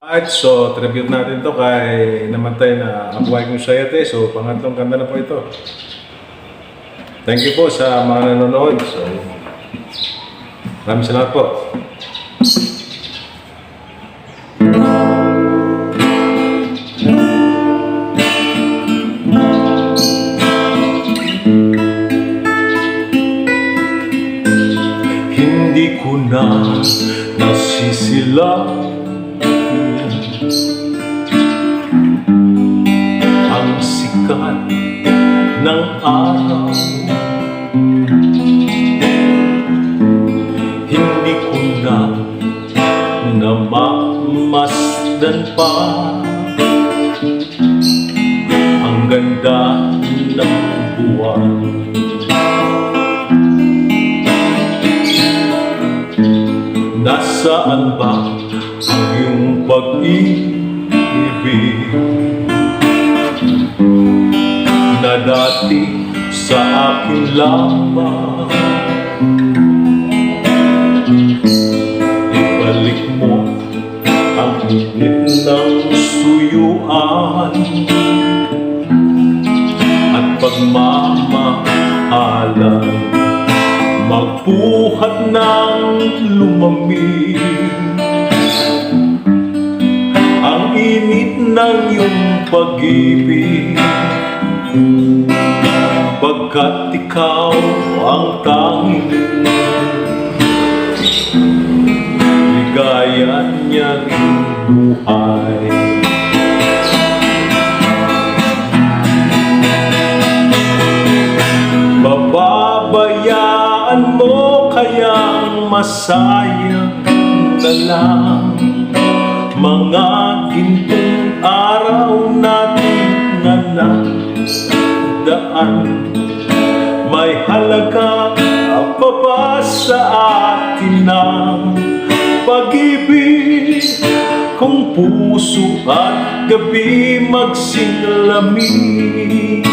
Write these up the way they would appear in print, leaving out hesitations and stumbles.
Alright, so tribute natin to kay namatay na Abuhay kong Sayate. So pangatlong kanta na po ito. Thank you po sa mga nanonood. So maraming salamat po. Hindi ko na nasisilaw ang sikat ng araw. Hindi ko na namamasdan pa ang ganda ng buwan. Nasaan ba ang iyong pag-ibig na dati sa akin lamang? Ibalik mo ang init ng suyuan at pagmamahalan, magbuhat ng lumamig ang init ng iyong pag-ibig, pagkat ikaw ang tanging ligaya niyang buhay. Bababayaan mo kayang masayang na lang mga gintong araw natin na nagdaan? May halaga pa ba sa atin ng pag-ibig kung puso at gabi magsinlamig?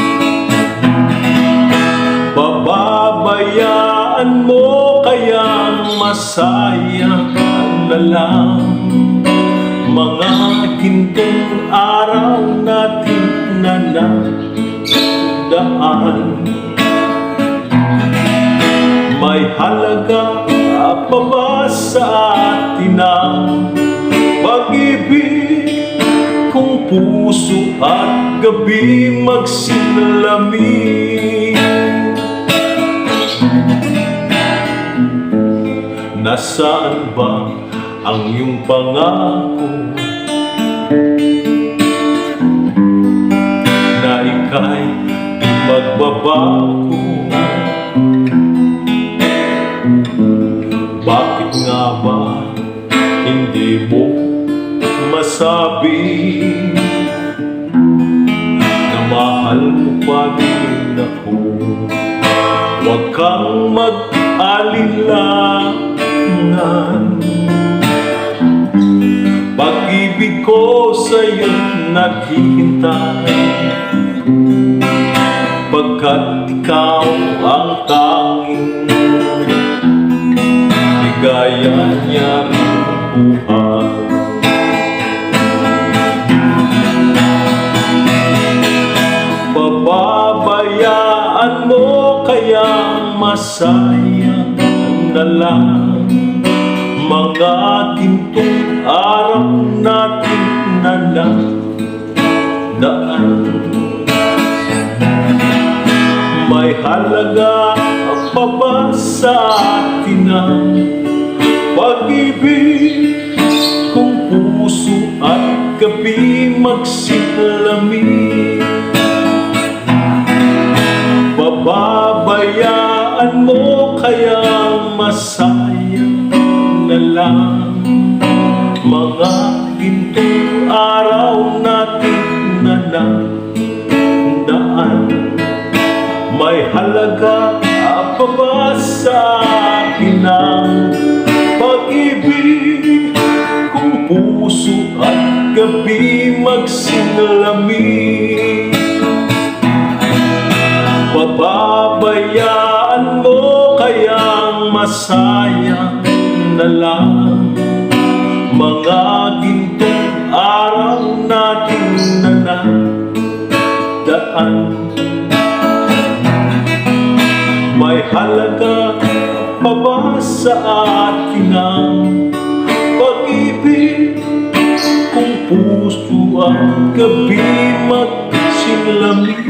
Bababayaan mo kayang masayang na lang mga gintong araw natin na nagdaan? May halaga pa ba sa atin ang pag-ibig kung puso at gabi magsinlamig? Nasaan ba ang iyong pangako na ika'y magbabago? Bakit nga ba hindi mo masabi na mahal mo pa din ako? Huwag kang mag-alinlangan, pag-ibig ko sa'yo'y naghihintay, pagkat ikaw ang tanging ligaya niyang buhay. Pababayaan mo kayang masayang na lang mga gintong araw natin na nagdaan? May halaga pa ba sa atin ang pag-ibig kung puso at gabi magsinlamig? Bababayaan mo kayang masayang na lang mga gintong araw natin na nagdaan? May halaga pa ba sa akin ang pag-ibig kung puso at gabi magsinlamig? Pababayaan mo kayang masayang na lang mga gintong daan. May halaga pa ba sa atin ang pag-ibig? Kung puso at gabi magsilamig,